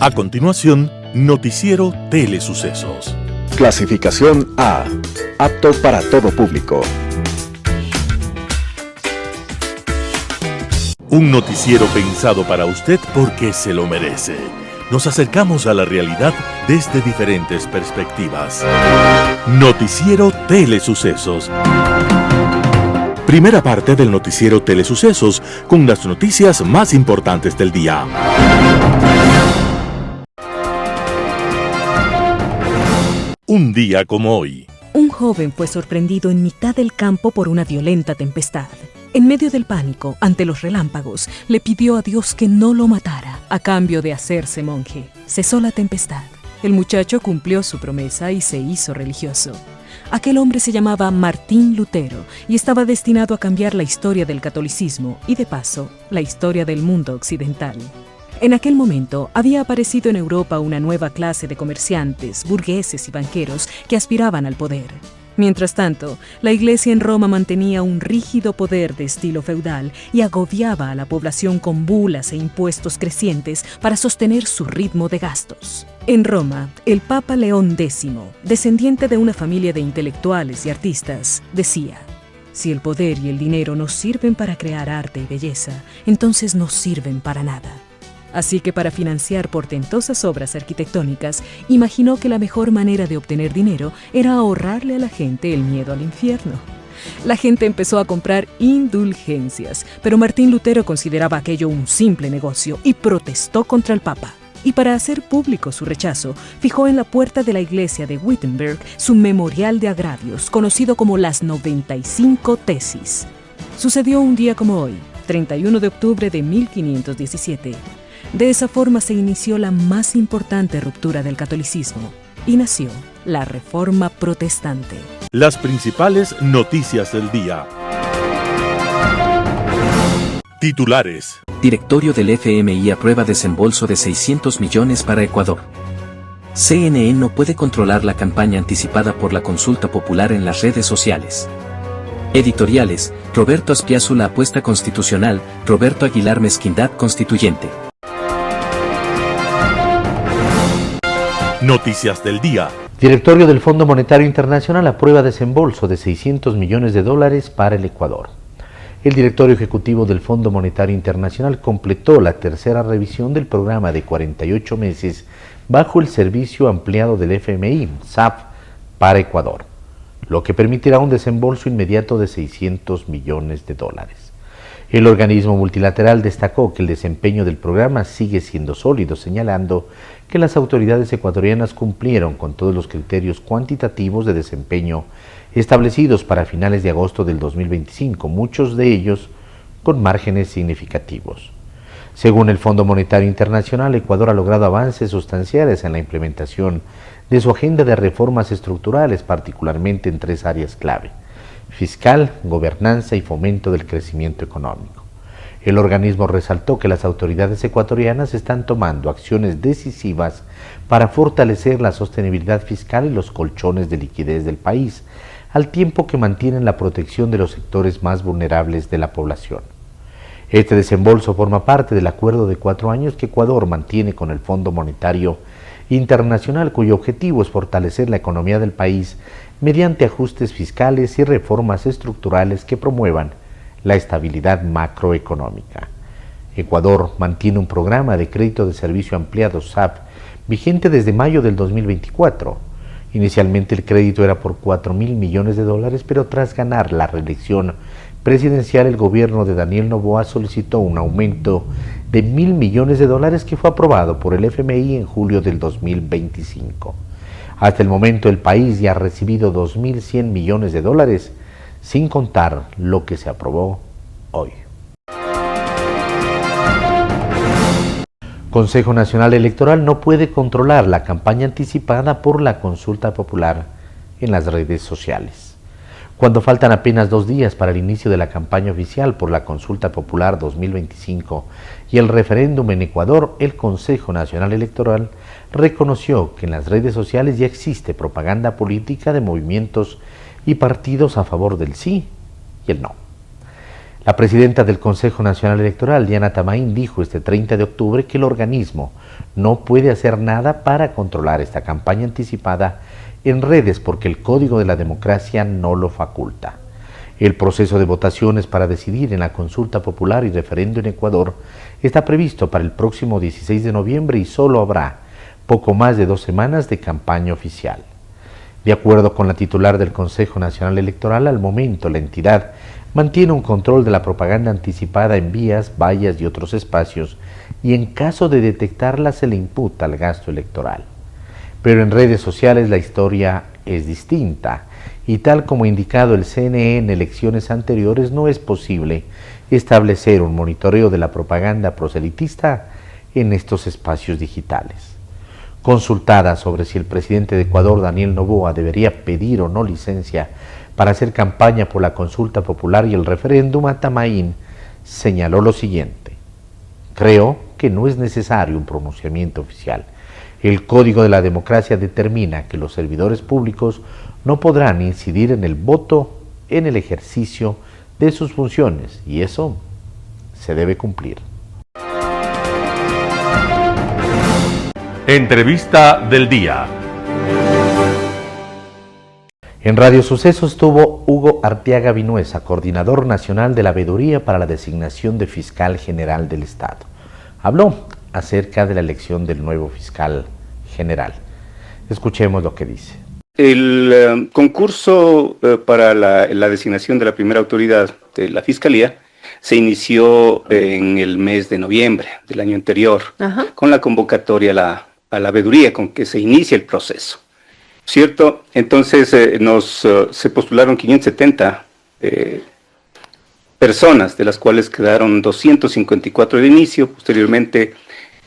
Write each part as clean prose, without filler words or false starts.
A continuación, Noticiero Telesucesos. Clasificación A. Apto para todo público. Un noticiero pensado para usted porque se lo merece. Nos acercamos a la realidad desde diferentes perspectivas. Noticiero Telesucesos. Primera parte del Noticiero Telesucesos con las noticias más importantes del día. Un día como hoy. Un joven fue sorprendido en mitad del campo por una violenta tempestad. En medio del pánico, ante los relámpagos, le pidió a Dios que no lo matara, a cambio de hacerse monje. Cesó la tempestad. El muchacho cumplió su promesa y se hizo religioso. Aquel hombre se llamaba Martín Lutero y estaba destinado a cambiar la historia del catolicismo y, de paso, la historia del mundo occidental. En aquel momento había aparecido en Europa una nueva clase de comerciantes, burgueses y banqueros que aspiraban al poder. Mientras tanto, la Iglesia en Roma mantenía un rígido poder de estilo feudal y agobiaba a la población con bulas e impuestos crecientes para sostener su ritmo de gastos. En Roma, el Papa León X, descendiente de una familia de intelectuales y artistas, decía: si el poder y el dinero no sirven para crear arte y belleza, entonces no sirven para nada. Así que para financiar portentosas obras arquitectónicas, imaginó que la mejor manera de obtener dinero era ahorrarle a la gente el miedo al infierno. La gente empezó a comprar indulgencias, pero Martín Lutero consideraba aquello un simple negocio y protestó contra el Papa. Y para hacer público su rechazo, fijó en la puerta de la iglesia de Wittenberg su memorial de agravios, conocido como las 95 Tesis. Sucedió un día como hoy, 31 de octubre de 1517. De esa forma se inició la más importante ruptura del catolicismo y nació la Reforma Protestante. Las principales noticias del día. Titulares. Directorio del FMI aprueba desembolso de 600 millones para Ecuador. CNN no puede controlar la campaña anticipada por la consulta popular en las redes sociales. Editoriales: Roberto Aspiazula apuesta constitucional, Roberto Aguilar Mezquindad constituyente. Noticias del día. Directorio del Fondo Monetario Internacional aprueba desembolso de 600 millones de dólares para el Ecuador. El directorio ejecutivo del Fondo Monetario Internacional completó la tercera revisión del programa de 48 meses bajo el servicio ampliado del FMI, SAF, para Ecuador, lo que permitirá un desembolso inmediato de 600 millones de dólares. El organismo multilateral destacó que el desempeño del programa sigue siendo sólido, señalando que las autoridades ecuatorianas cumplieron con todos los criterios cuantitativos de desempeño establecidos para finales de agosto del 2025, muchos de ellos con márgenes significativos. Según el Fondo Monetario Internacional, Ecuador ha logrado avances sustanciales en la implementación de su agenda de reformas estructurales, particularmente en tres áreas clave: fiscal, gobernanza y fomento del crecimiento económico. El organismo resaltó que las autoridades ecuatorianas están tomando acciones decisivas para fortalecer la sostenibilidad fiscal y los colchones de liquidez del país, al tiempo que mantienen la protección de los sectores más vulnerables de la población. Este desembolso forma parte del acuerdo de 4 años que Ecuador mantiene con el Fondo Monetario Internacional, cuyo objetivo es fortalecer la economía del país mediante ajustes fiscales y reformas estructurales que promuevan la estabilidad macroeconómica. Ecuador mantiene un programa de crédito de servicio ampliado SAP vigente desde mayo del 2024. Inicialmente el crédito era por 4.000 millones de dólares, pero tras ganar la reelección presidencial, el gobierno de Daniel Noboa solicitó un aumento de 1.000 millones de dólares que fue aprobado por el FMI en julio del 2025. Hasta el momento el país ya ha recibido 2.100 millones de dólares, sin contar lo que se aprobó hoy. Consejo Nacional Electoral no puede controlar la campaña anticipada por la consulta popular en las redes sociales. Cuando faltan apenas 2 días para el inicio de la campaña oficial por la consulta popular 2025 y el referéndum en Ecuador, el Consejo Nacional Electoral reconoció que en las redes sociales ya existe propaganda política de movimientos y partidos a favor del sí y el no. La presidenta del Consejo Nacional Electoral, Diana Tamaín, dijo este 30 de octubre que el organismo no puede hacer nada para controlar esta campaña anticipada en redes porque el Código de la Democracia no lo faculta. El proceso de votaciones para decidir en la consulta popular y referendo en Ecuador está previsto para el próximo 16 de noviembre y solo habrá poco más de 2 semanas de campaña oficial. De acuerdo con la titular del Consejo Nacional Electoral, al momento la entidad mantiene un control de la propaganda anticipada en vías, vallas y otros espacios y en caso de detectarla se le imputa el gasto electoral. Pero en redes sociales la historia es distinta y tal como indicado el CNE en elecciones anteriores no es posible establecer un monitoreo de la propaganda proselitista en estos espacios digitales. Consultada sobre si el presidente de Ecuador, Daniel Noboa, debería pedir o no licencia para hacer campaña por la consulta popular y el referéndum, Tamaín señaló lo siguiente: creo que no es necesario un pronunciamiento oficial. El Código de la Democracia determina que los servidores públicos no podrán incidir en el voto en el ejercicio de sus funciones y eso se debe cumplir. Entrevista del día. En Radio Sucesos estuvo Hugo Arteaga Vinuesa, coordinador nacional de la Veeduría para la designación de fiscal general del Estado. Habló acerca de la elección del nuevo fiscal general. Escuchemos lo que dice. El concurso para la designación de la primera autoridad de la Fiscalía se inició en el mes de noviembre del año anterior, con la convocatoria a la veeduría, con que se inicia el proceso, ¿cierto? Entonces se postularon 570 personas, de las cuales quedaron 254 de inicio. Posteriormente,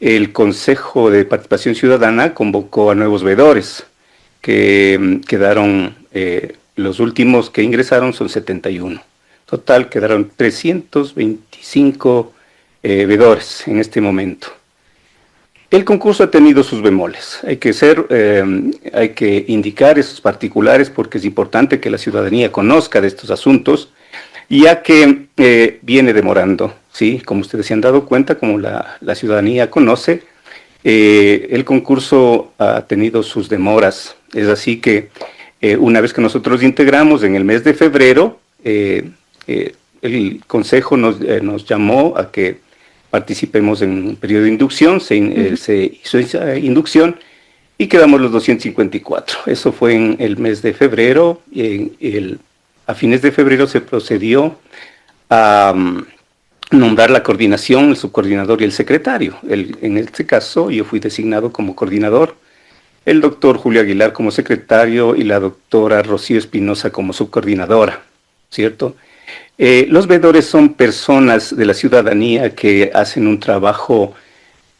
el Consejo de Participación Ciudadana convocó a nuevos veedores, que quedaron, los últimos que ingresaron son 71. Total, quedaron 325 veedores en este momento. El concurso ha tenido sus bemoles. Hay que indicar esos particulares porque es importante que la ciudadanía conozca de estos asuntos, ya que viene demorando, ¿sí? Como ustedes se han dado cuenta, como la ciudadanía conoce, el concurso ha tenido sus demoras. Es así que una vez que nosotros integramos en el mes de febrero, el Consejo nos llamó a que participemos en un periodo de inducción, se hizo esa inducción y quedamos los 254. Eso fue en el mes de febrero y a fines de febrero se procedió a nombrar la coordinación, el subcoordinador y el secretario. En este caso yo fui designado como coordinador, el doctor Julio Aguilar como secretario y la doctora Rocío Espinosa como subcoordinadora, ¿cierto? Los veedores son personas de la ciudadanía que hacen un trabajo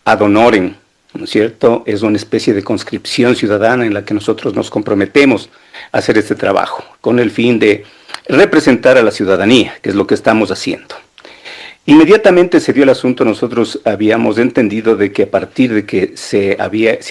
ad honorem, ¿no es cierto? Es una especie de conscripción ciudadana en la que nosotros nos comprometemos a hacer este trabajo, con el fin de representar a la ciudadanía, que es lo que estamos haciendo. Inmediatamente se dio el asunto, nosotros habíamos entendido de que a partir de que se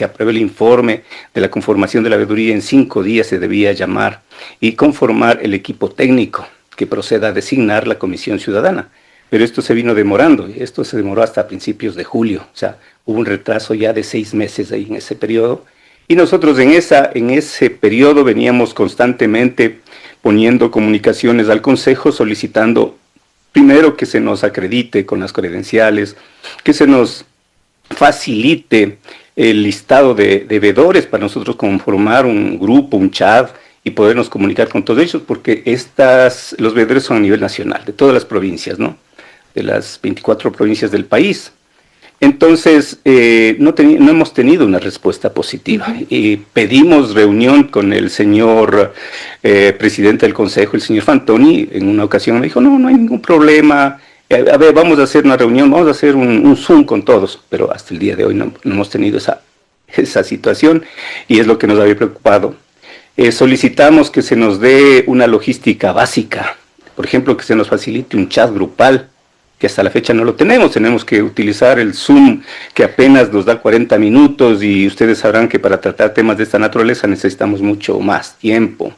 apruebe el informe de la conformación de la veeduría, en 5 días se debía llamar y conformar el equipo técnico que proceda a designar la comisión ciudadana. Pero esto se vino demorando, y esto se demoró hasta principios de julio, o sea, hubo un retraso ya de 6 meses ahí en ese periodo, y nosotros en ese periodo veníamos constantemente poniendo comunicaciones al Consejo solicitando primero que se nos acredite con las credenciales, que se nos facilite el listado de veedores para nosotros conformar un grupo, un chat, y podernos comunicar con todos ellos, porque los veedores son a nivel nacional, de todas las provincias, ¿no? De las 24 provincias del país. Entonces, no hemos tenido una respuesta positiva. Y pedimos reunión con el señor presidente del Consejo, el señor Fantoni. En una ocasión me dijo, no hay ningún problema. A ver, vamos a hacer una reunión, vamos a hacer un Zoom con todos. Pero hasta el día de hoy no hemos tenido esa situación, y es lo que nos había preocupado. Solicitamos que se nos dé una logística básica, por ejemplo, que se nos facilite un chat grupal, que hasta la fecha no lo tenemos que utilizar el Zoom, que apenas nos da 40 minutos, y ustedes sabrán que para tratar temas de esta naturaleza necesitamos mucho más tiempo.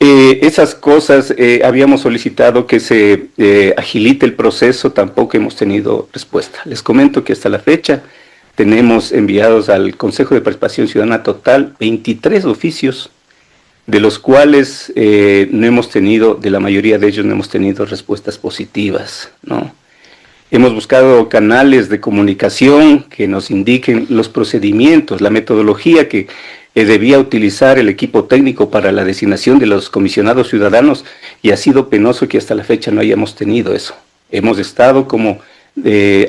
Esas cosas habíamos solicitado que se agilite el proceso, tampoco hemos tenido respuesta. Les comento que hasta la fecha tenemos enviados al Consejo de Participación Ciudadana total 23 oficios, de los cuales no hemos tenido, de la mayoría de ellos no hemos tenido respuestas positivas, ¿no? Hemos buscado canales de comunicación que nos indiquen los procedimientos, la metodología que debía utilizar el equipo técnico para la designación de los comisionados ciudadanos, y ha sido penoso que hasta la fecha no hayamos tenido eso. Hemos estado como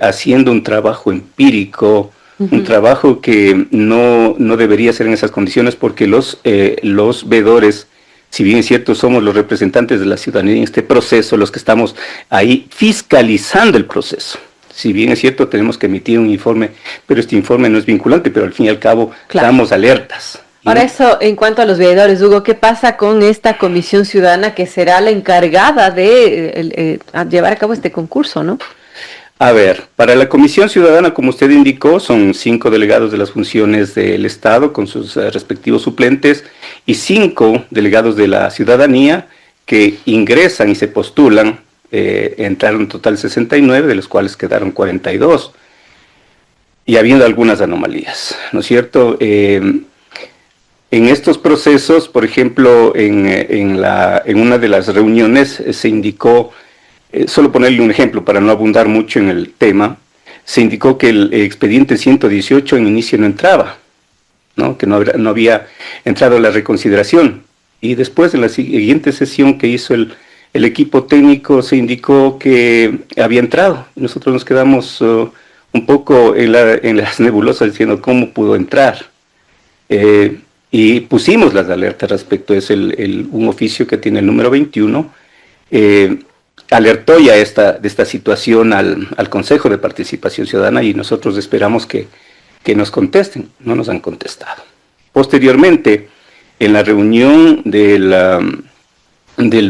haciendo un trabajo empírico, un trabajo que no debería ser en esas condiciones, porque los veedores, si bien es cierto, somos los representantes de la ciudadanía en este proceso, los que estamos ahí fiscalizando el proceso. Si bien es cierto, tenemos que emitir un informe, pero este informe no es vinculante, pero al fin y al cabo damos alertas. Ahora eso, en cuanto a los veedores, Hugo, ¿qué pasa con esta comisión ciudadana que será la encargada de llevar a cabo este concurso, no? A ver, para la Comisión Ciudadana, como usted indicó, son 5 delegados de las funciones del Estado con sus respectivos suplentes y 5 delegados de la ciudadanía que ingresan y se postulan. Entraron en total 69, de los cuales quedaron 42, y habiendo algunas anomalías, ¿no es cierto? En estos procesos, por ejemplo, en una de las reuniones se indicó, solo ponerle un ejemplo para no abundar mucho en el tema, se indicó que el expediente 118 en inicio no entraba, ¿no? Que no había entrado la reconsideración, y después en la siguiente sesión que hizo el equipo técnico se indicó que había entrado. Nosotros nos quedamos un poco en las nebulosas diciendo cómo pudo entrar. Y pusimos las alertas respecto a eso. Un oficio que tiene el número 21 alertó ya de esta situación al Consejo de Participación Ciudadana, y nosotros esperamos que nos contesten. No nos han contestado. Posteriormente, en la reunión del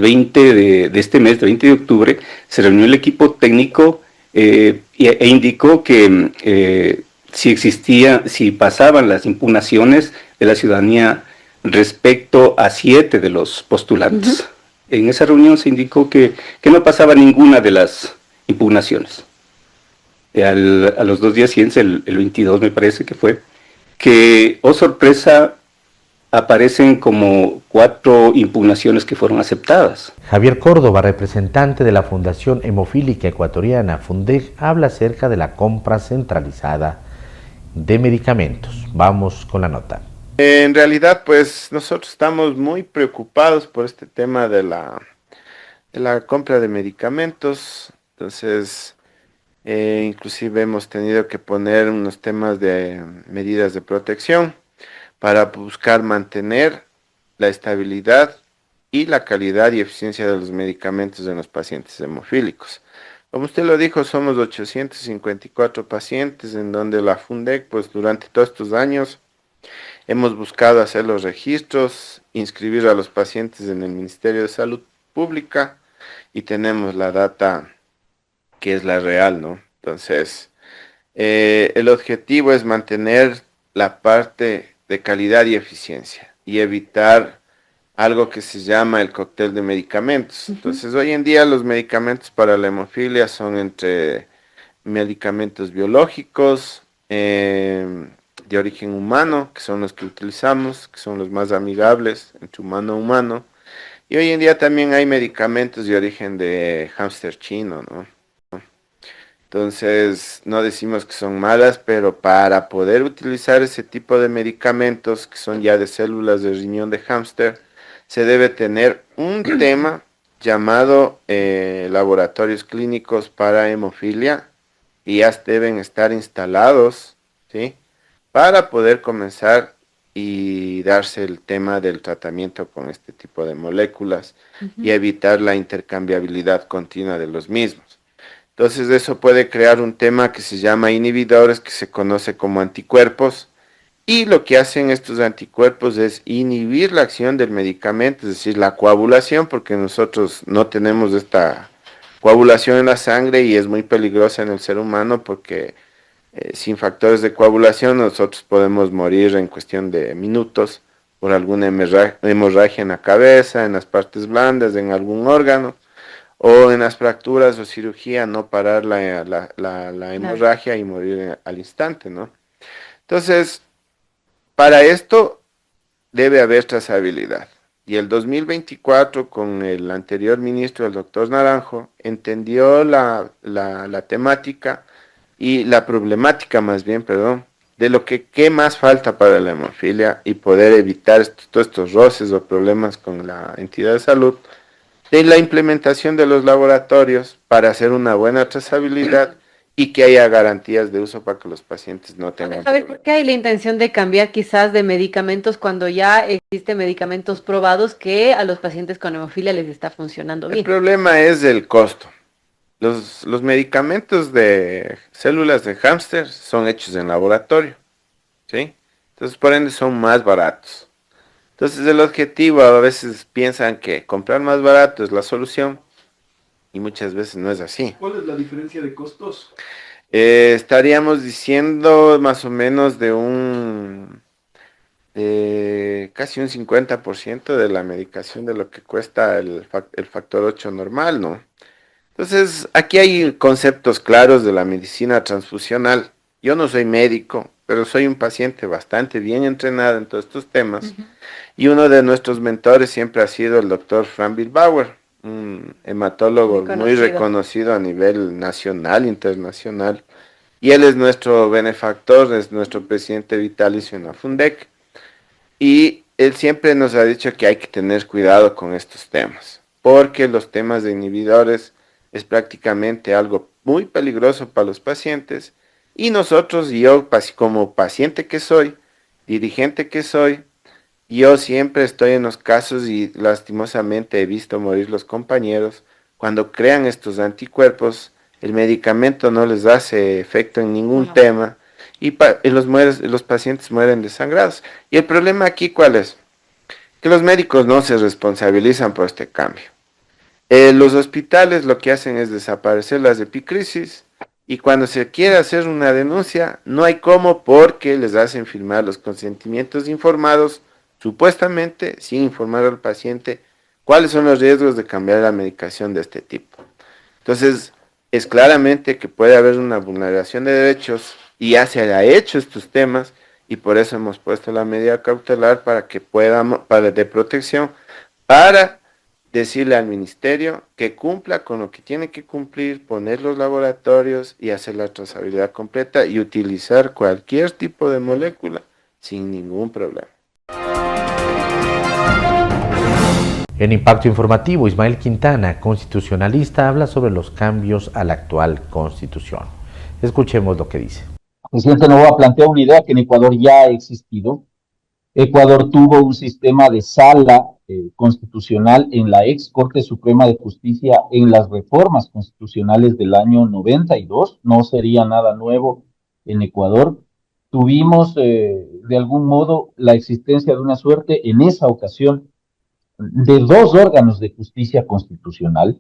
20 de este mes, del 20 de octubre, se reunió el equipo técnico e indicó que si pasaban las impugnaciones de la ciudadanía respecto a 7 de los postulantes. En esa reunión se indicó que no pasaba ninguna de las impugnaciones. A los 2 días siguientes, el 22 me parece que fue, que, oh sorpresa, aparecen como 4 impugnaciones que fueron aceptadas. Javier Córdoba, representante de la Fundación Hemofílica Ecuatoriana, FUNDEC, habla acerca de la compra centralizada de medicamentos. Vamos con la nota. En realidad, pues nosotros estamos muy preocupados por este tema de la compra de medicamentos. Entonces, inclusive hemos tenido que poner unos temas de medidas de protección para buscar mantener la estabilidad y la calidad y eficiencia de los medicamentos en los pacientes hemofílicos. Como usted lo dijo, somos 854 pacientes, en donde la FUNDEC, pues durante todos estos años, hemos buscado hacer los registros, inscribir a los pacientes en el Ministerio de Salud Pública, y tenemos la data que es la real, ¿no? Entonces, el objetivo es mantener la parte de calidad y eficiencia y evitar algo que se llama el cóctel de medicamentos. Entonces, hoy en día los medicamentos para la hemofilia son entre medicamentos biológicos, de origen humano, que son los que utilizamos, que son los más amigables entre humano a humano, y hoy en día también hay medicamentos de origen de hámster chino, ¿no? Entonces, no decimos que son malas, pero para poder utilizar ese tipo de medicamentos, que son ya de células de riñón de hámster, se debe tener un tema llamado laboratorios clínicos para hemofilia, y ya deben estar instalados, ¿sí?, para poder comenzar y darse el tema del tratamiento con este tipo de moléculas y evitar la intercambiabilidad continua de los mismos. Entonces eso puede crear un tema que se llama inhibidores, que se conoce como anticuerpos, y lo que hacen estos anticuerpos es inhibir la acción del medicamento, es decir, la coagulación, porque nosotros no tenemos esta coagulación en la sangre y es muy peligrosa en el ser humano, porque sin factores de coagulación nosotros podemos morir en cuestión de minutos por alguna hemorragia en la cabeza, en las partes blandas, en algún órgano, o en las fracturas o cirugía, no parar la hemorragia y morir al instante, ¿no? Entonces, para esto debe haber trazabilidad. Y el 2024, con el anterior ministro, el doctor Naranjo, entendió la temática y la problemática más bien, perdón, de lo que qué más falta para la hemofilia y poder evitar todos estos roces o problemas con la entidad de salud, de la implementación de los laboratorios para hacer una buena trazabilidad y que haya garantías de uso para que los pacientes no tengan A ver, ¿por qué hay la intención de cambiar quizás de medicamentos cuando ya existen medicamentos probados que a los pacientes con hemofilia les está funcionando bien? El problema es el costo. Los medicamentos de células de hámster son hechos en laboratorio, ¿sí? Entonces, por ende, son más baratos. Entonces, el objetivo, a veces piensan que comprar más barato es la solución y muchas veces no es así. ¿Cuál es la diferencia de costos? Estaríamos diciendo más o menos casi un 50% de la medicación de lo que cuesta el factor 8 normal, ¿no? Entonces, aquí hay conceptos claros de la medicina transfusional. Yo no soy médico, pero soy un paciente bastante bien entrenado en todos estos temas. Y uno de nuestros mentores siempre ha sido el doctor Frank Billbauer, un hematólogo muy reconocido a nivel nacional, internacional. Y él es nuestro benefactor, es nuestro presidente vitalicio en la Fundec. Y él siempre nos ha dicho que hay que tener cuidado con estos temas, porque los temas de inhibidores es prácticamente algo muy peligroso para los pacientes. Y nosotros, yo como paciente que soy, dirigente que soy, yo siempre estoy en los casos y lastimosamente he visto morir los compañeros cuando crean estos anticuerpos, el medicamento no les hace efecto en ningún tema y los pacientes mueren desangrados. Y el problema aquí, ¿cuál es? Que los médicos no se responsabilizan por este cambio. Los hospitales lo que hacen es desaparecer las epicrisis y cuando se quiere hacer una denuncia no hay cómo porque les hacen firmar los consentimientos informados supuestamente sin informar al paciente cuáles son los riesgos de cambiar la medicación de este tipo. Entonces, es claramente que puede haber una vulneración de derechos y ya se ha hecho estos temas y por eso hemos puesto la medida cautelar para que podamos, de protección, para decirle al ministerio que cumpla con lo que tiene que cumplir, poner los laboratorios y hacer la trazabilidad completa y utilizar cualquier tipo de molécula sin ningún problema. En Impacto Informativo, Ismael Quintana, constitucionalista, habla sobre los cambios a la actual Constitución. Escuchemos lo que dice. El presidente Noboa plantea una idea que en Ecuador ya ha existido. Ecuador tuvo un sistema de sala constitucional en la ex Corte Suprema de Justicia en las reformas constitucionales del año 92. No sería nada nuevo en Ecuador. Tuvimos de algún modo la existencia de una suerte en esa ocasión de dos órganos de justicia constitucional,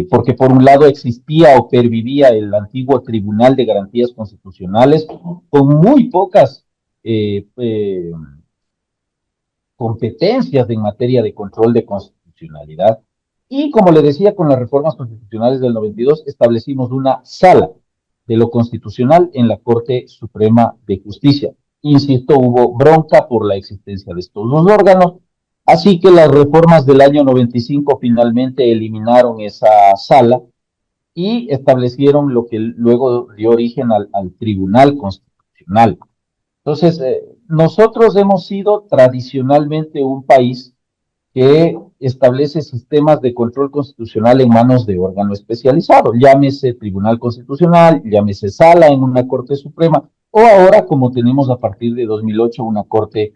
porque por un lado existía o pervivía el antiguo Tribunal de Garantías Constitucionales con muy pocas competencias en materia de control de constitucionalidad. Y como le decía, con las reformas constitucionales del 92 establecimos una sala de lo constitucional en la Corte Suprema de Justicia. Insisto, hubo bronca por la existencia de estos dos órganos, así que las reformas del año 95 finalmente eliminaron esa sala y establecieron lo que luego dio origen al Tribunal Constitucional. Entonces, nosotros hemos sido tradicionalmente un país que establece sistemas de control constitucional en manos de órgano especializado, llámese Tribunal Constitucional, llámese Sala en una Corte Suprema, o ahora como tenemos a partir de 2008 una Corte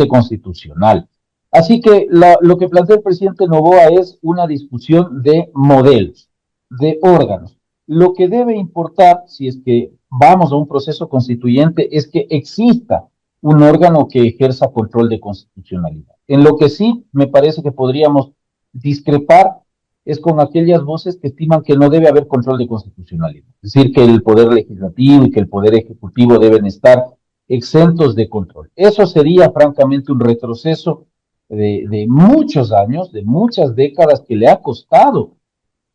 Constitucional. Así que lo que plantea el presidente Noboa es una discusión de modelos, de órganos. Lo que debe importar, si es que vamos a un proceso constituyente, es que exista un órgano que ejerza control de constitucionalidad. En lo que sí me parece que podríamos discrepar es con aquellas voces que estiman que no debe haber control de constitucionalidad. Es decir, que el Poder Legislativo y que el Poder Ejecutivo deben estar exentos de control. Eso sería francamente un retroceso de muchos años, de muchas décadas, que le ha costado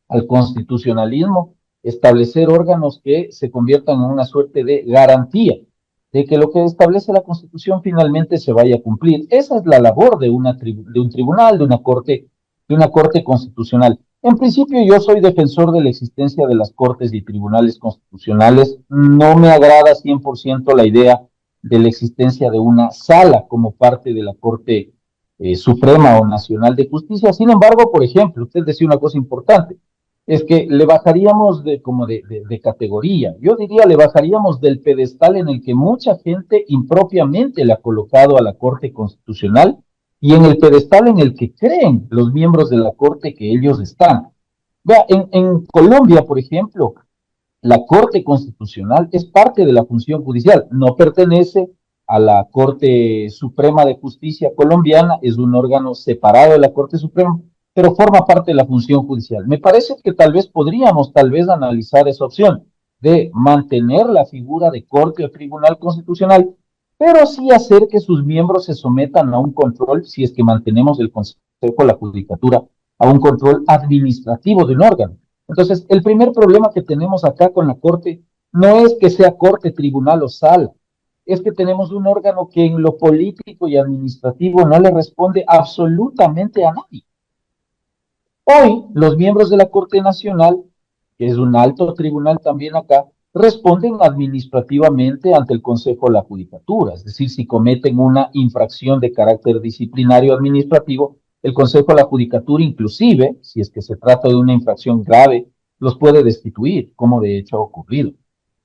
al constitucionalismo establecer órganos que se conviertan en una suerte de garantía de que lo que establece la Constitución finalmente se vaya a cumplir. Esa es la labor de un tribunal, de una corte constitucional. En principio, yo soy defensor de la existencia de las cortes y tribunales constitucionales. No me agrada 100% la idea de la existencia de una sala como parte de la Corte Suprema o Nacional de Justicia. Sin embargo, por ejemplo, usted decía una cosa importante, es que le bajaríamos de categoría. Yo diría, le bajaríamos del pedestal en el que mucha gente impropiamente le ha colocado a la Corte Constitucional y en el pedestal en el que creen los miembros de la Corte que ellos están. Vea, en Colombia, por ejemplo, la Corte Constitucional es parte de la función judicial, no pertenece a la Corte Suprema de Justicia colombiana, es un órgano separado de la Corte Suprema, pero forma parte de la función judicial. Me parece que podríamos analizar esa opción de mantener la figura de Corte o Tribunal Constitucional, pero sí hacer que sus miembros se sometan a un control, si es que mantenemos el Consejo de la Judicatura, a un control administrativo de un órgano. Entonces, el primer problema que tenemos acá con la Corte no es que sea Corte, Tribunal o Sala, es que tenemos un órgano que en lo político y administrativo no le responde absolutamente a nadie. Hoy, los miembros de la Corte Nacional, que es un alto tribunal también acá, responden administrativamente ante el Consejo de la Judicatura, es decir, si cometen una infracción de carácter disciplinario administrativo, el Consejo de la Judicatura, inclusive, si es que se trata de una infracción grave, los puede destituir, como de hecho ha ocurrido.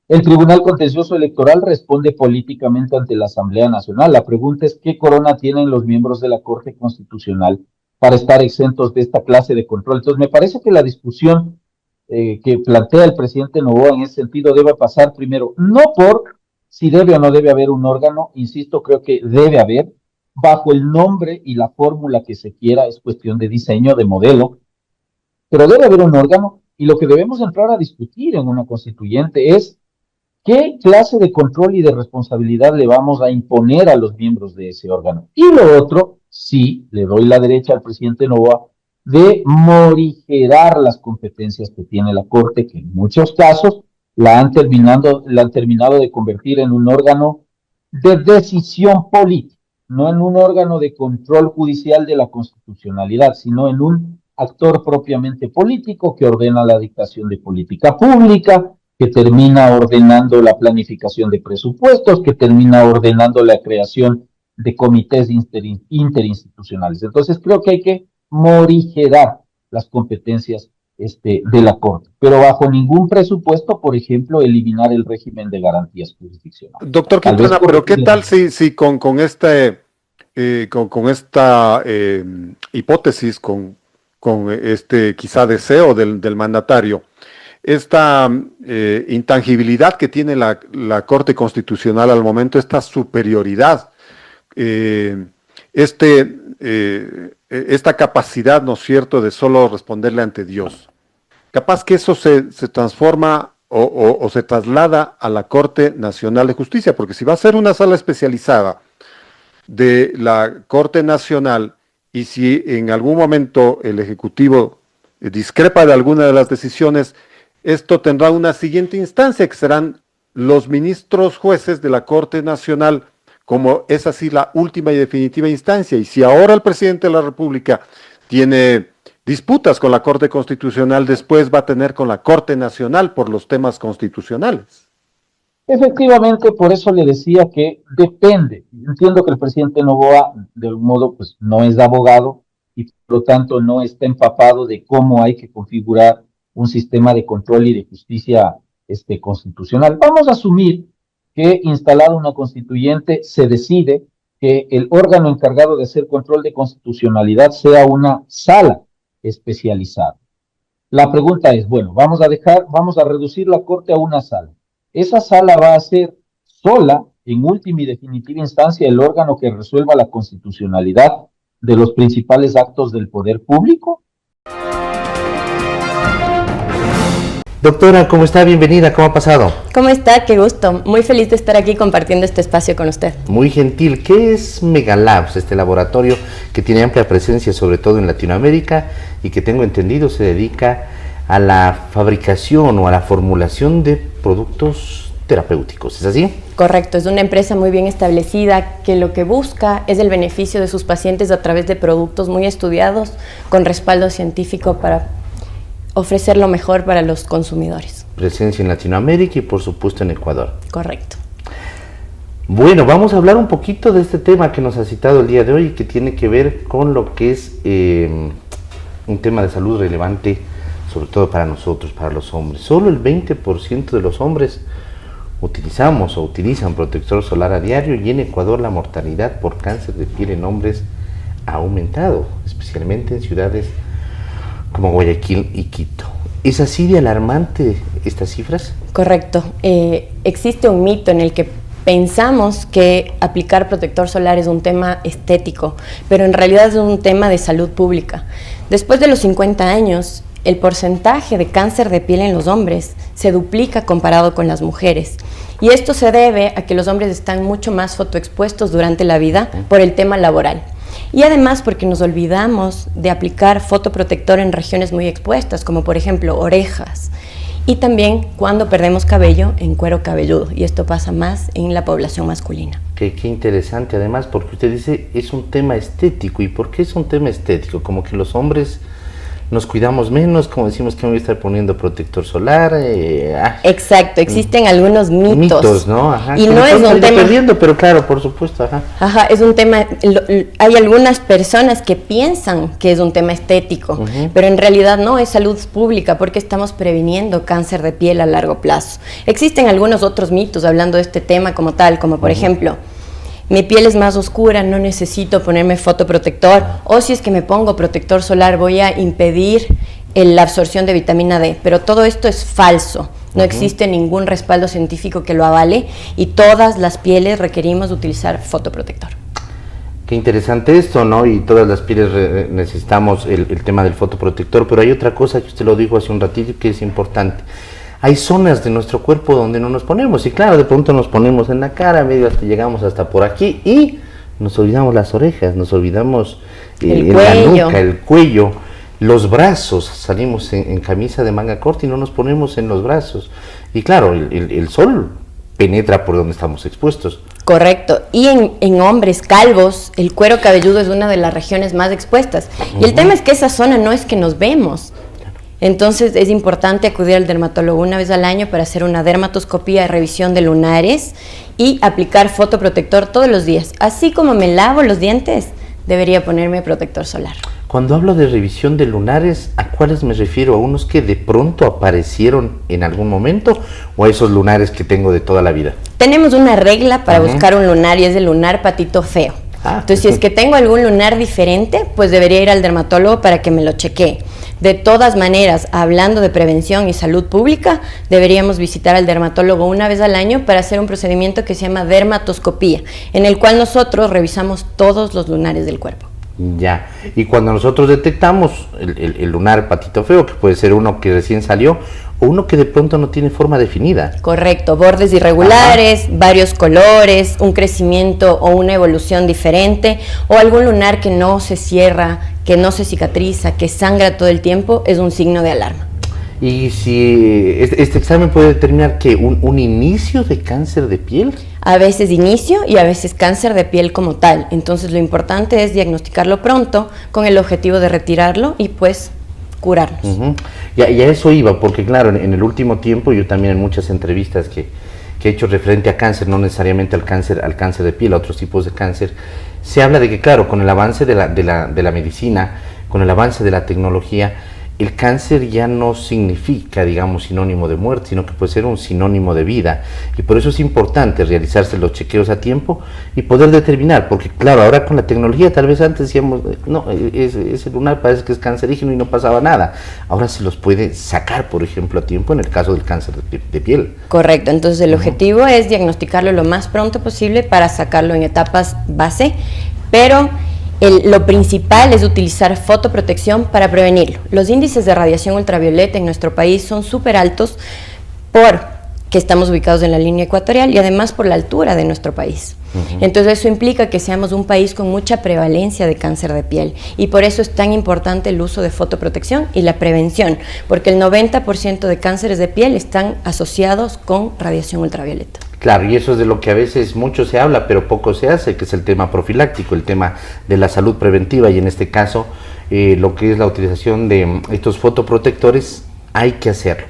El Tribunal Contencioso Electoral responde políticamente ante la Asamblea Nacional. La pregunta es, ¿qué corona tienen los miembros de la Corte Constitucional para estar exentos de esta clase de control? Entonces, me parece que la discusión que plantea el presidente Noboa en ese sentido debe pasar primero, no por si debe o no debe haber un órgano, insisto, creo que debe haber, bajo el nombre y la fórmula que se quiera, es cuestión de diseño, de modelo, pero debe haber un órgano, y lo que debemos entrar a discutir en una constituyente es qué clase de control y de responsabilidad le vamos a imponer a los miembros de ese órgano. Y lo otro, sí, le doy la derecha al presidente Noboa, de morigerar las competencias que tiene la Corte, que en muchos casos la han terminado de convertir en un órgano de decisión política, no en un órgano de control judicial de la constitucionalidad, sino en un actor propiamente político que ordena la dictación de política pública, que termina ordenando la planificación de presupuestos, que termina ordenando la creación de comités interinstitucionales. Entonces creo que hay que morigerar las competencias de la Corte, pero bajo ningún presupuesto, por ejemplo, eliminar el régimen de garantías jurisdiccionales. Doctor Quintana, pero ¿qué tal si con esta hipótesis, con este quizá deseo del mandatario, esta intangibilidad que tiene la Corte Constitucional al momento, esta superioridad, esta capacidad, ¿no es cierto?, de solo responderle ante Dios. Capaz que eso se transforma o se traslada a la Corte Nacional de Justicia, porque si va a ser una sala especializada de la Corte Nacional y si en algún momento el Ejecutivo discrepa de alguna de las decisiones, esto tendrá una siguiente instancia, que serán los ministros jueces de la Corte Nacional, como es así la última y definitiva instancia. Y si ahora el presidente de la República tiene disputas con la Corte Constitucional, después va a tener con la Corte Nacional por los temas constitucionales. Efectivamente, por eso le decía que depende. Entiendo que el presidente Noboa, de algún modo, pues no es abogado y por lo tanto no está empapado de cómo hay que configurar un sistema de control y de justicia constitucional. Vamos a asumir que instalada una constituyente se decide que el órgano encargado de hacer control de constitucionalidad sea una sala especializada. La pregunta es, bueno, vamos a reducir la Corte a una sala. Esa sala va a ser sola, en última y definitiva instancia, el órgano que resuelva la constitucionalidad de los principales actos del poder público. Doctora, ¿cómo está? Bienvenida, ¿cómo ha pasado? ¿Cómo está? Qué gusto. Muy feliz de estar aquí compartiendo este espacio con usted. Muy gentil. ¿Qué es Megalabs, este laboratorio que tiene amplia presencia sobre todo en Latinoamérica y que tengo entendido se dedica a la fabricación o a la formulación de productos terapéuticos? ¿Es así? Correcto, es una empresa muy bien establecida que lo que busca es el beneficio de sus pacientes a través de productos muy estudiados con respaldo científico para ofrecer lo mejor para los consumidores. Presencia en Latinoamérica y por supuesto en Ecuador. Correcto. Bueno, vamos a hablar un poquito de este tema que nos ha citado el día de hoy, que tiene que ver con lo que es un tema de salud relevante, sobre todo para nosotros, para los hombres. Solo el 20% de los hombres utilizamos o utilizan protector solar a diario, y en Ecuador la mortalidad por cáncer de piel en hombres ha aumentado, especialmente en ciudades como Guayaquil y Quito. ¿Es así de alarmante estas cifras? Correcto. Existe un mito en el que pensamos que aplicar protector solar es un tema estético, pero en realidad es un tema de salud pública. Después de los 50 años, el porcentaje de cáncer de piel en los hombres se duplica comparado con las mujeres. Y esto se debe a que los hombres están mucho más fotoexpuestos durante la vida por el tema laboral. Y además porque nos olvidamos de aplicar fotoprotector en regiones muy expuestas, como por ejemplo orejas. Y también cuando perdemos cabello en cuero cabelludo, y esto pasa más en la población masculina. Qué interesante, además, porque usted dice es un tema estético. ¿Y por qué es un tema estético? Como que los hombres nos cuidamos menos, como decimos que me voy a estar poniendo protector solar. Exacto, existen algunos mitos. Mitos, ¿no? Ajá, y no es un tema perdiendo, pero claro, por supuesto, ajá. Ajá, es un tema, hay algunas personas que piensan que es un tema estético, pero en realidad no, es salud pública porque estamos previniendo cáncer de piel a largo plazo. Existen algunos otros mitos hablando de este tema como tal, como por ejemplo, mi piel es más oscura, no necesito ponerme fotoprotector, o si es que me pongo protector solar voy a impedir la absorción de vitamina D, pero todo esto es falso. No existe ningún respaldo científico que lo avale y todas las pieles requerimos utilizar fotoprotector. Qué interesante esto, ¿no? Y todas las pieles necesitamos el tema del fotoprotector, pero hay otra cosa que usted lo dijo hace un ratito que es importante. Hay zonas de nuestro cuerpo donde no nos ponemos, y claro, de pronto nos ponemos en la cara, medio hasta llegamos hasta por aquí, y nos olvidamos las orejas, nos olvidamos la nuca, el cuello, los brazos, salimos en camisa de manga corta y no nos ponemos en los brazos. Y claro, el sol penetra por donde estamos expuestos. Correcto, y en hombres calvos, el cuero cabelludo es una de las regiones más expuestas. Y el tema es que esa zona no es que nos vemos. Entonces es importante acudir al dermatólogo una vez al año para hacer una dermatoscopía de revisión de lunares y aplicar fotoprotector todos los días. Así como me lavo los dientes, debería ponerme protector solar. Cuando hablo de revisión de lunares, ¿a cuáles me refiero? ¿A unos que de pronto aparecieron en algún momento o a esos lunares que tengo de toda la vida? Tenemos una regla para buscar un lunar y es el lunar patito feo. Entonces, si es que tengo algún lunar diferente, pues debería ir al dermatólogo para que me lo chequee. De todas maneras, hablando de prevención y salud pública, deberíamos visitar al dermatólogo una vez al año para hacer un procedimiento que se llama dermatoscopía, en el cual nosotros revisamos todos los lunares del cuerpo. Ya, y cuando nosotros detectamos el lunar patito feo, que puede ser uno que recién salió o uno que de pronto no tiene forma definida. Correcto, bordes irregulares, varios colores, un crecimiento o una evolución diferente, o algún lunar que no se cierra, que no se cicatriza, que sangra todo el tiempo, es un signo de alarma. ¿Y si este examen puede determinar que un inicio de cáncer de piel? A veces inicio y a veces cáncer de piel como tal. Entonces lo importante es diagnosticarlo pronto con el objetivo de retirarlo y pues curarnos. Y a eso iba, porque claro, en el último tiempo yo también en muchas entrevistas que he hecho referente a cáncer, no necesariamente al cáncer de piel, a otros tipos de cáncer, se habla de que claro, con el avance de la medicina, con el avance de la tecnología, el cáncer ya no significa, digamos, sinónimo de muerte, sino que puede ser un sinónimo de vida. Y por eso es importante realizarse los chequeos a tiempo y poder determinar, porque claro, ahora con la tecnología tal vez antes decíamos, no, ese lunar parece que es cancerígeno y no pasaba nada. Ahora se los puede sacar, por ejemplo, a tiempo en el caso del cáncer de piel. Correcto, entonces el objetivo es diagnosticarlo lo más pronto posible para sacarlo en etapas base, pero lo principal es utilizar fotoprotección para prevenirlo. Los índices de radiación ultravioleta en nuestro país son súper altos porque estamos ubicados en la línea ecuatorial y además por la altura de nuestro país. Entonces eso implica que seamos un país con mucha prevalencia de cáncer de piel y por eso es tan importante el uso de fotoprotección y la prevención, porque el 90% de cánceres de piel están asociados con radiación ultravioleta. Claro, y eso es de lo que a veces mucho se habla, pero poco se hace, que es el tema profiláctico, el tema de la salud preventiva, y en este caso, lo que es la utilización de estos fotoprotectores, hay que hacerlo.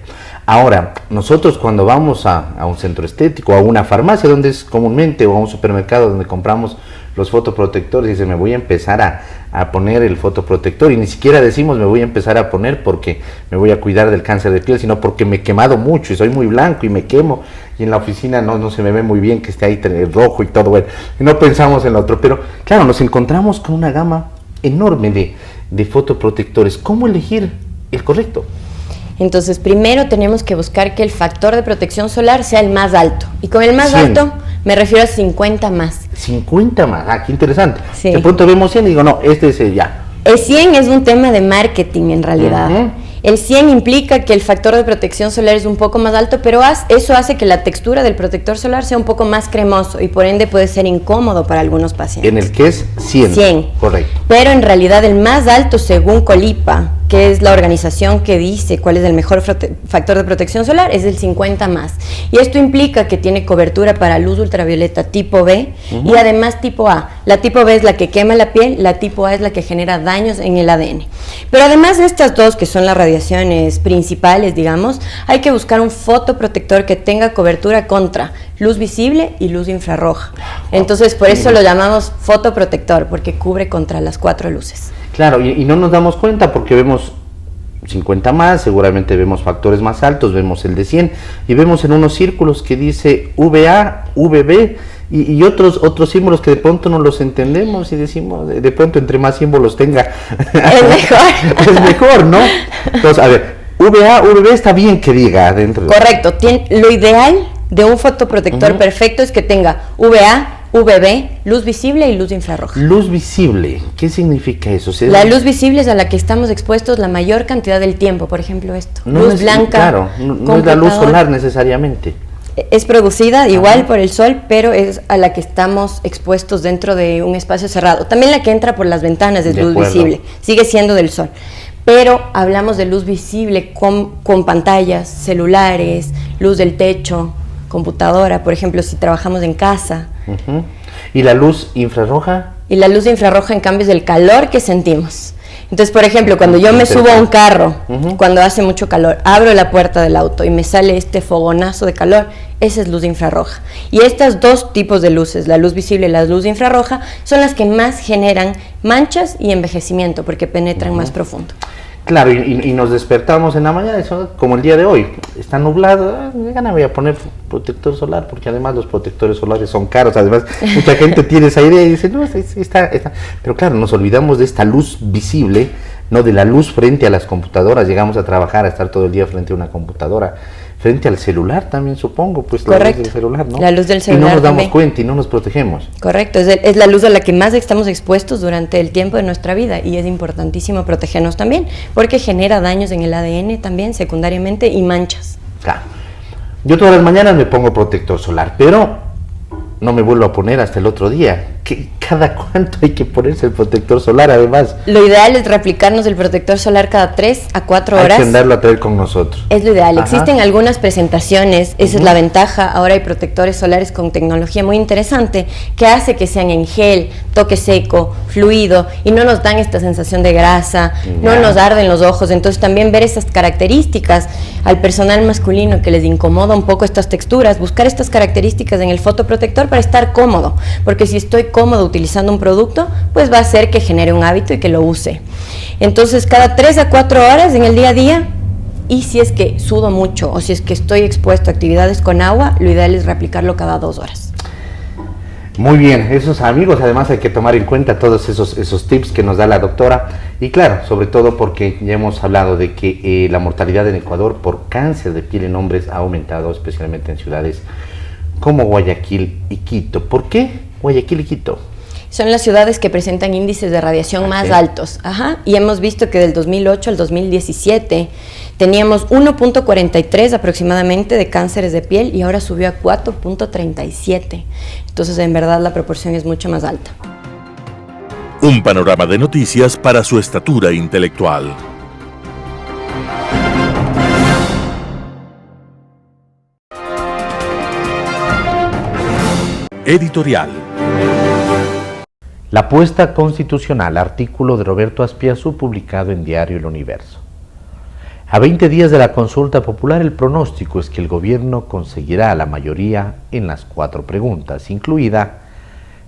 Ahora, nosotros cuando vamos a un centro estético, a una farmacia donde es comúnmente, o a un supermercado donde compramos los fotoprotectores, dice, me voy a empezar a poner el fotoprotector, y ni siquiera decimos me voy a empezar a poner porque me voy a cuidar del cáncer de piel, sino porque me he quemado mucho y soy muy blanco y me quemo, y en la oficina no se me ve muy bien que esté ahí rojo y todo, bueno, y no pensamos en lo otro, pero claro, nos encontramos con una gama enorme de fotoprotectores. ¿Cómo elegir el correcto? Entonces, primero tenemos que buscar que el factor de protección solar sea el más alto. Y con el más 100. alto me refiero a 50 más. 50 más, qué interesante. Sí. De pronto vemos 100 y digo, no, este es ya. El 100 es un tema de marketing en realidad. El 100 implica que el factor de protección solar es un poco más alto, pero eso hace que la textura del protector solar sea un poco más cremoso y por ende puede ser incómodo para algunos pacientes. En el que es 100. 100. Correcto. Pero en realidad el más alto, según Colipa, que es la organización que dice cuál es el mejor factor de protección solar, es el 50 más. Y esto implica que tiene cobertura para luz ultravioleta tipo B y además tipo A. La tipo B es la que quema la piel, la tipo A es la que genera daños en el ADN. Pero además de estas dos, que son las radiaciones principales, digamos, hay que buscar un fotoprotector que tenga cobertura contra luz visible y luz infrarroja. Entonces, por eso lo llamamos fotoprotector, porque cubre contra las 4 luces. Claro, y no nos damos cuenta porque vemos 50 más, seguramente vemos factores más altos, vemos el de 100 y vemos en unos círculos que dice VA, VB y otros símbolos que de pronto no los entendemos y decimos, de pronto entre más símbolos tenga, es mejor. Es mejor, ¿no? Entonces, a ver, VA, VB está bien que diga adentro. Correcto, lo ideal de un fotoprotector perfecto es que tenga VA, VB, luz visible y luz infrarroja. Luz visible, ¿qué significa eso? La luz visible es a la que estamos expuestos la mayor cantidad del tiempo, por ejemplo esto. Luz blanca. Claro, no es la luz solar necesariamente. Es producida igual por el sol, pero es a la que estamos expuestos dentro de un espacio cerrado. También la que entra por las ventanas es luz visible, sigue siendo del sol. Pero hablamos de luz visible con pantallas, celulares, luz del techo, computadora, por ejemplo, si trabajamos en casa. ¿Y la luz infrarroja? Y la luz infrarroja, en cambio, es el calor que sentimos. Entonces, por ejemplo, cuando yo me subo a un carro, cuando hace mucho calor, abro la puerta del auto y me sale este fogonazo de calor, esa es luz infrarroja. Y estas dos tipos de luces, la luz visible y la luz infrarroja, son las que más generan manchas y envejecimiento, porque penetran más profundo. Claro, y nos despertamos en la mañana, como el día de hoy, está nublado, me voy a poner protector solar, porque además los protectores solares son caros, además mucha gente tiene esa idea y dice, no, está. Pero claro, nos olvidamos de esta luz visible, no de la luz frente a las computadoras, llegamos a trabajar, a estar todo el día frente a una computadora, frente al celular también supongo, pues correcto. La luz del celular, ¿no? La luz del celular y no nos damos también. cuenta y no nos protegemos. Correcto, es la luz a la que más estamos expuestos durante el tiempo de nuestra vida y es importantísimo protegernos también porque genera daños en el ADN también secundariamente y manchas. Claro. Yo todas las mañanas me pongo protector solar, pero no me vuelvo a poner hasta el otro día. ¿Cada cuánto hay que ponerse el protector solar además? Lo ideal es reaplicarnos el protector solar cada 3 a 4 horas. Hay que andarlo a traer con nosotros. Es lo ideal. Ajá. Existen algunas presentaciones, esa es la ventaja. Ahora hay protectores solares con tecnología muy interesante que hace que sean en gel, toque seco, fluido y no nos dan esta sensación de grasa, no nos arden los ojos. Entonces también ver esas características al personal masculino que les incomoda un poco estas texturas, buscar estas características en el fotoprotector para estar cómodo, porque si estoy cómodo utilizando un producto, pues va a hacer que genere un hábito y que lo use. Entonces, cada 3 a 4 horas en el día a día, y si es que sudo mucho o si es que estoy expuesto a actividades con agua, lo ideal es reaplicarlo cada 2 horas. Muy bien, esos amigos, además hay que tomar en cuenta todos esos tips que nos da la doctora, y claro, sobre todo porque ya hemos hablado de que la mortalidad en Ecuador por cáncer de piel en hombres ha aumentado, especialmente en ciudades como Guayaquil y Quito. ¿Por qué Guayaquil y Quito? Son las ciudades que presentan índices de radiación más altos. Ajá. Y hemos visto que del 2008 al 2017 teníamos 1.43 aproximadamente de cánceres de piel y ahora subió a 4.37. Entonces, en verdad, la proporción es mucho más alta. Un panorama de noticias para su estatura intelectual. Editorial. La apuesta constitucional, artículo de Roberto Azpiazú, publicado en Diario El Universo. A 20 días de la consulta popular, el pronóstico es que el gobierno conseguirá la mayoría en las 4 preguntas, incluida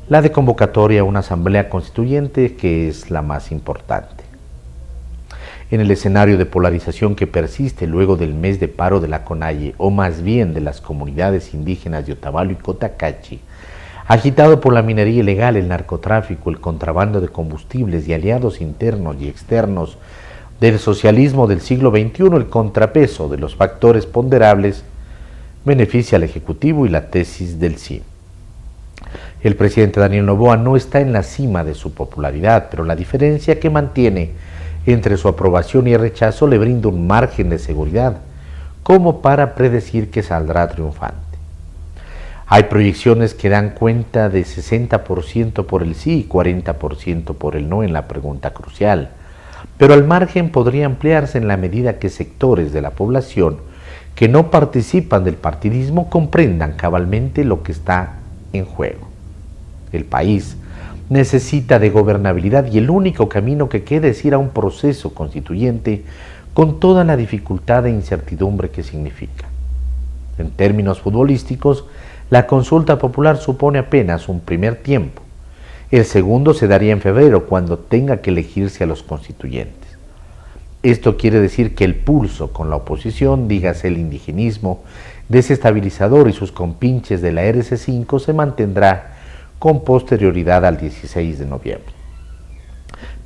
la de convocatoria a una asamblea constituyente, que es la más importante. En el escenario de polarización que persiste luego del mes de paro de la CONAIE, o más bien de las comunidades indígenas de Otavalo y Cotacachi, agitado por la minería ilegal, el narcotráfico, el contrabando de combustibles y aliados internos y externos del socialismo del siglo XXI, el contrapeso de los factores ponderables beneficia al Ejecutivo y la tesis del sí. El presidente Daniel Noboa no está en la cima de su popularidad, pero la diferencia que mantiene entre su aprobación y el rechazo le brinda un margen de seguridad, como para predecir que saldrá triunfante. Hay proyecciones que dan cuenta de 60% por el sí y 40% por el no en la pregunta crucial, pero el margen podría ampliarse en la medida que sectores de la población que no participan del partidismo comprendan cabalmente lo que está en juego. El país necesita de gobernabilidad y el único camino que queda es ir a un proceso constituyente con toda la dificultad e incertidumbre que significa. En términos futbolísticos, la consulta popular supone apenas un primer tiempo. El segundo se daría en febrero, cuando tenga que elegirse a los constituyentes. Esto quiere decir que el pulso con la oposición, dígase el indigenismo, desestabilizador y sus compinches de la RC5, se mantendrá con posterioridad al 16 de noviembre.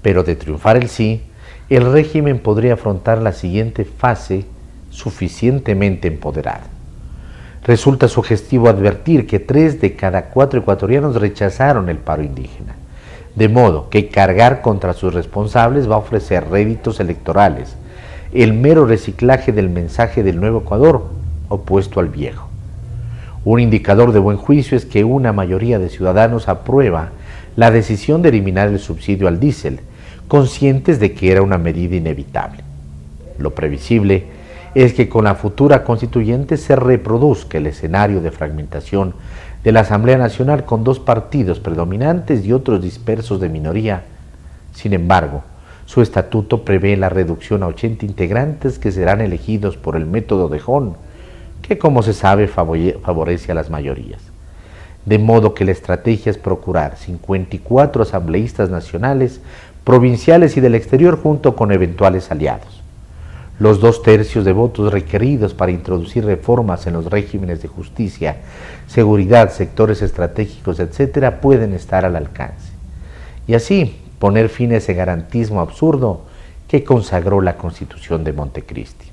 Pero de triunfar el sí, el régimen podría afrontar la siguiente fase suficientemente empoderado. Resulta sugestivo advertir que 3 de cada 4 ecuatorianos rechazaron el paro indígena, de modo que cargar contra sus responsables va a ofrecer réditos electorales, el mero reciclaje del mensaje del nuevo Ecuador opuesto al viejo. Un indicador de buen juicio es que una mayoría de ciudadanos aprueba la decisión de eliminar el subsidio al diésel, conscientes de que era una medida inevitable. Lo previsible es que con la futura constituyente se reproduzca el escenario de fragmentación de la Asamblea Nacional con 2 partidos predominantes y otros dispersos de minoría. Sin embargo, su estatuto prevé la reducción a 80 integrantes que serán elegidos por el método de Hon, que como se sabe favorece a las mayorías. De modo que la estrategia es procurar 54 asambleístas nacionales, provinciales y del exterior junto con eventuales aliados. Los 2/3 de votos requeridos para introducir reformas en los regímenes de justicia, seguridad, sectores estratégicos, etc., pueden estar al alcance. Y así poner fin a ese garantismo absurdo que consagró la Constitución de Montecristi.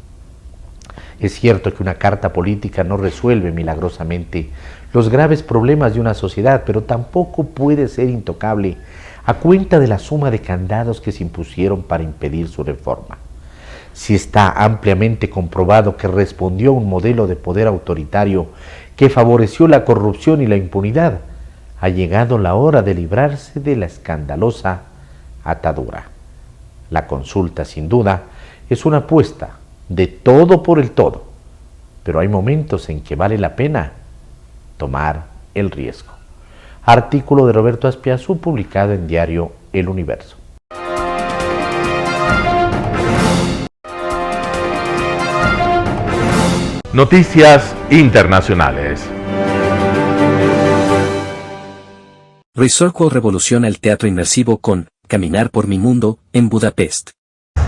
Es cierto que una carta política no resuelve milagrosamente los graves problemas de una sociedad, pero tampoco puede ser intocable a cuenta de la suma de candados que se impusieron para impedir su reforma. Si está ampliamente comprobado que respondió a un modelo de poder autoritario que favoreció la corrupción y la impunidad, ha llegado la hora de librarse de la escandalosa atadura. La consulta, sin duda, es una apuesta de todo por el todo, pero hay momentos en que vale la pena tomar el riesgo. Artículo de Roberto Azpiazú, publicado en Diario El Universo. Noticias internacionales. Resorco revoluciona el teatro inmersivo con Caminar por mi mundo en Budapest.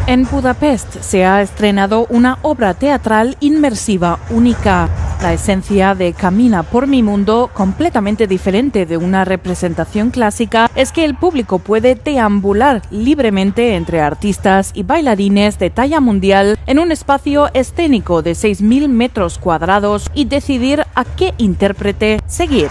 En Budapest se ha estrenado una obra teatral inmersiva única. La esencia de Camina por mi mundo, completamente diferente de una representación clásica, es que el público puede deambular libremente entre artistas y bailarines de talla mundial en un espacio escénico de 6.000 metros cuadrados y decidir a qué intérprete seguir.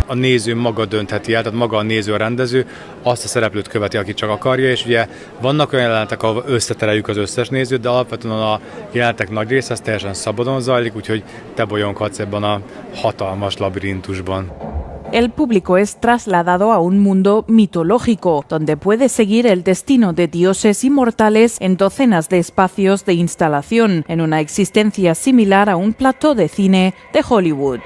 A néző maga döntheti el, tehát maga a néző, a rendező azt a szereplőt követi, aki csak akarja, és ugye vannak olyan jelenetek, ahol összetereljük az összes nézőt, de alapvetően a jelenetek nagy része az teljesen szabadon zajlik, úgyhogy te bolyonghatsz ebben a hatalmas labirintusban. El público es trasladado a un mundo mitológico, donde puede seguir el destino de dioses inmortales en docenas de espacios de instalación, en una existencia similar a un plató de cine de Hollywood.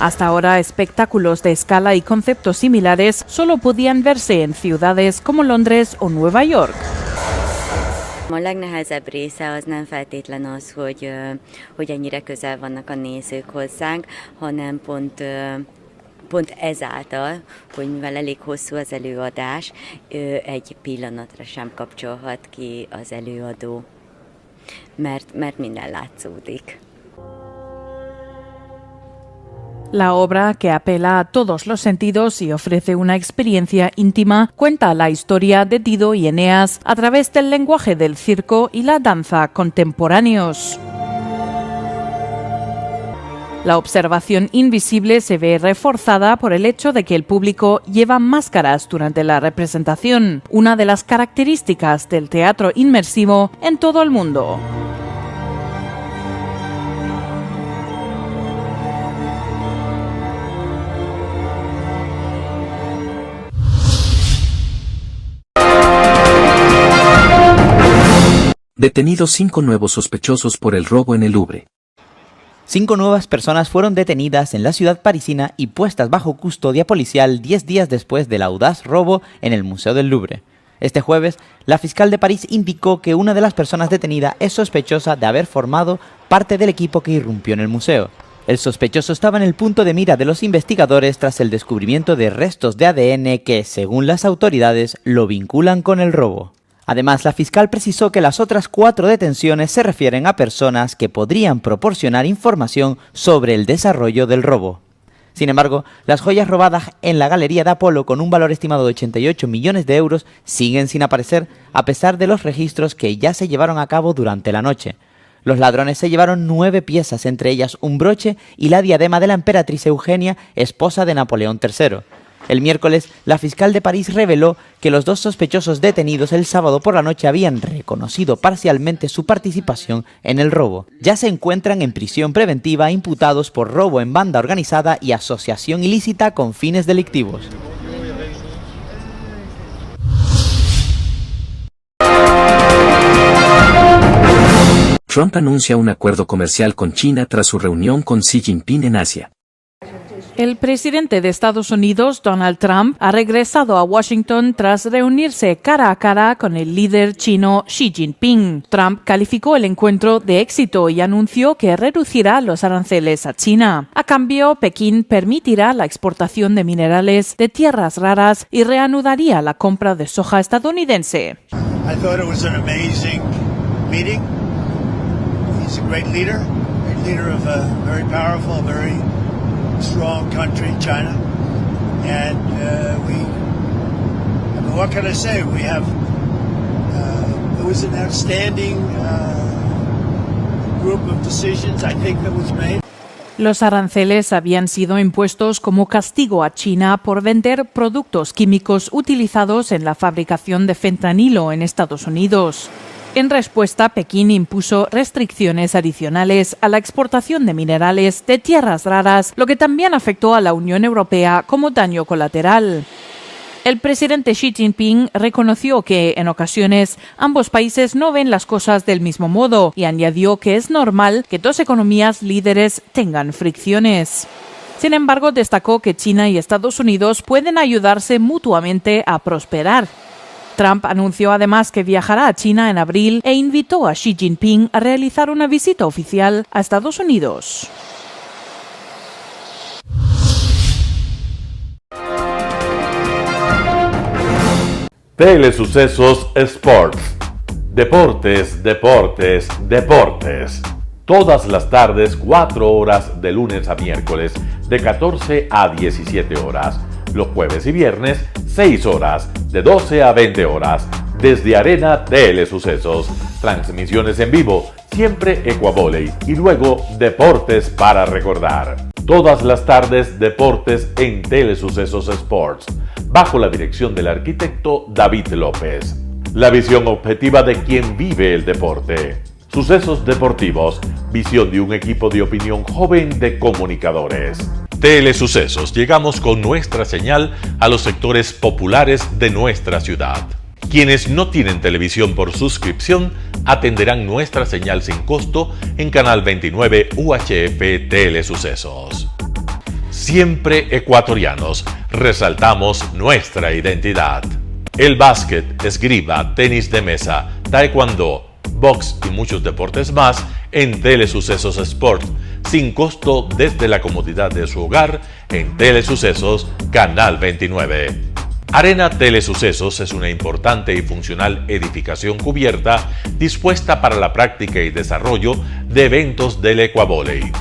Hasta ahora, espectáculos de escala y conceptos similares solo podían verse en ciudades como Londres o Nueva York. A legnehezebb része az nem feltétlen az, hogy ennyire közel vannak a nézők hozzánk, hanem pont ezáltal, hogy mivel elég hosszú az előadás, egy pillanatra sem kapcsolhat ki az előadó, mert minden látszódik. La obra, que apela a todos los sentidos y ofrece una experiencia íntima, cuenta la historia de Dido y Eneas a través del lenguaje del circo y la danza contemporáneos. La observación invisible se ve reforzada por el hecho de que el público lleva máscaras durante la representación, una de las características del teatro inmersivo en todo el mundo. Detenidos 5 nuevos sospechosos por el robo en el Louvre. 5 nuevas personas fueron detenidas en la ciudad parisina y puestas bajo custodia policial 10 días después del audaz robo en el Museo del Louvre. Este jueves, la fiscal de París indicó que una de las personas detenida es sospechosa de haber formado parte del equipo que irrumpió en el museo. El sospechoso estaba en el punto de mira de los investigadores tras el descubrimiento de restos de ADN que, según las autoridades, lo vinculan con el robo. Además, la fiscal precisó que las otras 4 detenciones se refieren a personas que podrían proporcionar información sobre el desarrollo del robo. Sin embargo, las joyas robadas en la Galería de Apolo, con un valor estimado de 88 millones de euros, siguen sin aparecer a pesar de los registros que ya se llevaron a cabo durante la noche. Los ladrones se llevaron 9 piezas, entre ellas un broche y la diadema de la emperatriz Eugenia, esposa de Napoleón III. El miércoles, la fiscal de París reveló que los 2 sospechosos detenidos el sábado por la noche habían reconocido parcialmente su participación en el robo. Ya se encuentran en prisión preventiva imputados por robo en banda organizada y asociación ilícita con fines delictivos. Trump anuncia un acuerdo comercial con China tras su reunión con Xi Jinping en Asia. El presidente de Estados Unidos, Donald Trump, ha regresado a Washington tras reunirse cara a cara con el líder chino Xi Jinping. Trump calificó el encuentro de éxito y anunció que reducirá los aranceles a China. A cambio, Pekín permitirá la exportación de minerales de tierras raras y reanudaría la compra de soja estadounidense. I thought it was an amazing meeting. He's a great leader of a very powerful, very strong country, China, and what can I say? We have it was an outstanding group of decisions, I think, that was made. Los aranceles habían sido impuestos como castigo a China por vender productos químicos utilizados en la fabricación de fentanilo en Estados Unidos. En respuesta, Pekín impuso restricciones adicionales a la exportación de minerales de tierras raras, lo que también afectó a la Unión Europea como daño colateral. El presidente Xi Jinping reconoció que, en ocasiones, ambos países no ven las cosas del mismo modo y añadió que es normal que 2 economías líderes tengan fricciones. Sin embargo, destacó que China y Estados Unidos pueden ayudarse mutuamente a prosperar. Trump anunció además que viajará a China en abril e invitó a Xi Jinping a realizar una visita oficial a Estados Unidos. Telesucesos Sports. Deportes, deportes, deportes. Todas las tardes, 4 horas de lunes a miércoles, de 14 a 17 horas. Los jueves y viernes, 6 horas, de 12 a 20 horas, desde Arena Telesucesos. Transmisiones en vivo, siempre Ecuavóley y luego Deportes para recordar. Todas las tardes Deportes en Telesucesos Sports, bajo la dirección del arquitecto David López. La visión objetiva de quien vive el deporte. Sucesos deportivos, visión de un equipo de opinión joven de comunicadores. Telesucesos, llegamos con nuestra señal a los sectores populares de nuestra ciudad. Quienes no tienen televisión por suscripción atenderán nuestra señal sin costo en Canal 29 UHF Telesucesos. Siempre ecuatorianos, resaltamos nuestra identidad. El básquet, esgrima, tenis de mesa, taekwondo, box y muchos deportes más en Telesucesos Sport, sin costo desde la comodidad de su hogar en Telesucesos Canal 29. Arena Telesucesos es una importante y funcional edificación cubierta dispuesta para la práctica y desarrollo de eventos del Ecuavóley.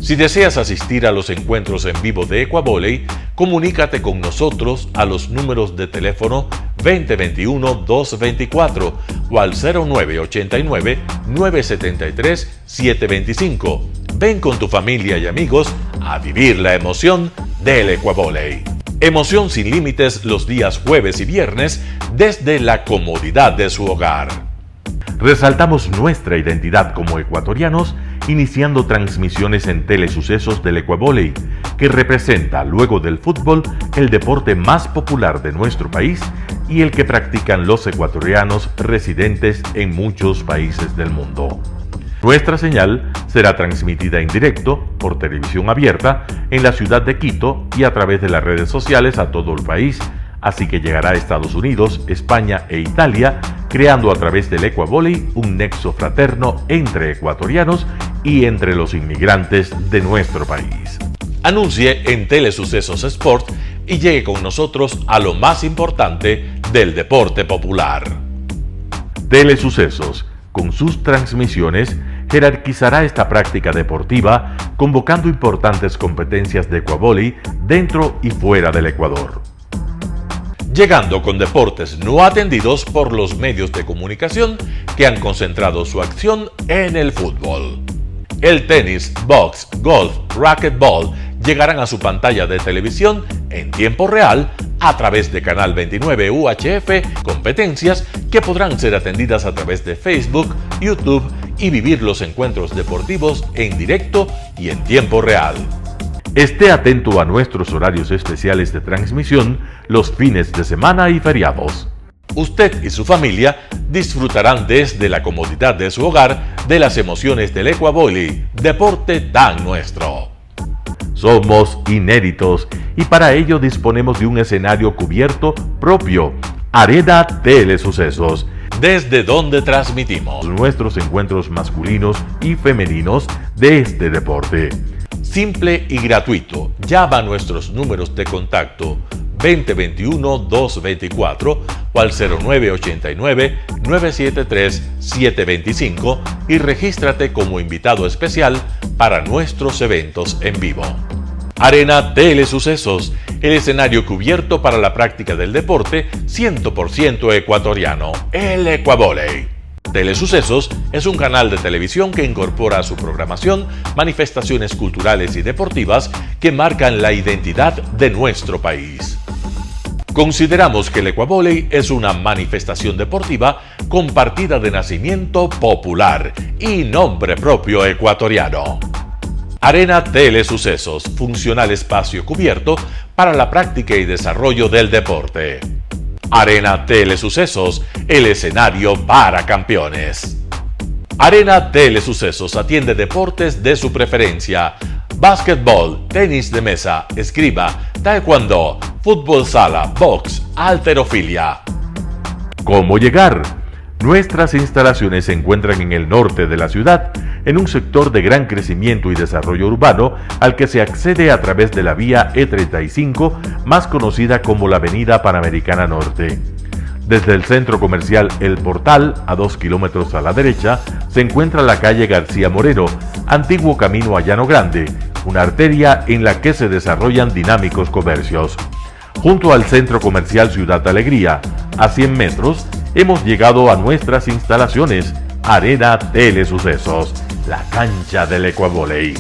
Si deseas asistir a los encuentros en vivo de Ecuavóley, comunícate con nosotros a los números de teléfono 2021-224 o al 0989-973-725. Ven con tu familia y amigos a vivir la emoción del Ecuavóley. Emoción sin límites los días jueves y viernes desde la comodidad de su hogar. Resaltamos nuestra identidad como ecuatorianos iniciando transmisiones en Telesucesos del Ecuavóley, que representa, luego del fútbol, el deporte más popular de nuestro país y el que practican los ecuatorianos residentes en muchos países del mundo. Nuestra señal será transmitida en directo por televisión abierta en la ciudad de Quito y a través de las redes sociales a todo el país, así que llegará a Estados Unidos, España e Italia, creando a través del Ecuavóley un nexo fraterno entre ecuatorianos y entre los inmigrantes de nuestro país. Anuncie en Telesucesos Sport y llegue con nosotros a lo más importante del deporte popular. Telesucesos, con sus transmisiones, jerarquizará esta práctica deportiva, convocando importantes competencias de Ecuavóley dentro y fuera del Ecuador. Llegando con deportes no atendidos por los medios de comunicación que han concentrado su acción en el fútbol. El tenis, box, golf, racquetball llegarán a su pantalla de televisión en tiempo real a través de Canal 29 UHF, competencias que podrán ser atendidas a través de Facebook, YouTube y vivir los encuentros deportivos en directo y en tiempo real. Esté atento a nuestros horarios especiales de transmisión los fines de semana y feriados. Usted y su familia disfrutarán desde la comodidad de su hogar de las emociones del Ecuavóley, deporte tan nuestro. Somos inéditos y para ello disponemos de un escenario cubierto propio, Arena Telesucesos, desde donde transmitimos nuestros encuentros masculinos y femeninos de este deporte. Simple y gratuito, llama a nuestros números de contacto 2021-224 o al 0989-973-725 y regístrate como invitado especial para nuestros eventos en vivo. Arena Telesucesos, el escenario cubierto para la práctica del deporte 100% ecuatoriano, el Ecuavóley. Telesucesos es un canal de televisión que incorpora a su programación manifestaciones culturales y deportivas que marcan la identidad de nuestro país. Consideramos que el Ecuavóley es una manifestación deportiva con partida de nacimiento popular y nombre propio ecuatoriano. Arena Telesucesos, funcional espacio cubierto para la práctica y desarrollo del deporte. Arena Telesucesos, el escenario para campeones. Arena Telesucesos atiende deportes de su preferencia: básquetbol, tenis de mesa, esgrima, taekwondo, fútbol sala, box, halterofilia. ¿Cómo llegar? Nuestras instalaciones se encuentran en el norte de la ciudad, en un sector de gran crecimiento y desarrollo urbano al que se accede a través de la vía E35, más conocida como la Avenida Panamericana Norte. Desde el centro comercial El Portal, a 2 kilómetros a la derecha, se encuentra la calle García Moreno, antiguo camino a Llano Grande, una arteria en la que se desarrollan dinámicos comercios. Junto al centro comercial Ciudad Alegría, a 100 metros, hemos llegado a nuestras instalaciones, Arena Telesucesos, la cancha del Ecuavóley.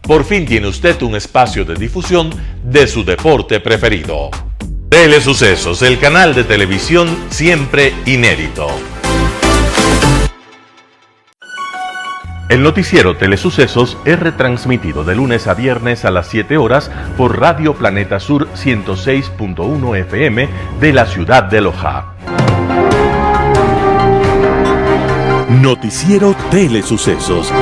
Por fin tiene usted un espacio de difusión de su deporte preferido. Telesucesos, el canal de televisión siempre inédito. El noticiero Telesucesos es retransmitido de lunes a viernes a las 7 horas por Radio Planeta Sur 106.1 FM de la ciudad de Loja. Noticiero Telesucesos.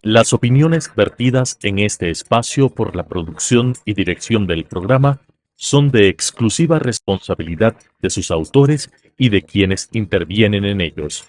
Las opiniones vertidas en este espacio por la producción y dirección del programa son de exclusiva responsabilidad de sus autores y de quienes intervienen en ellos.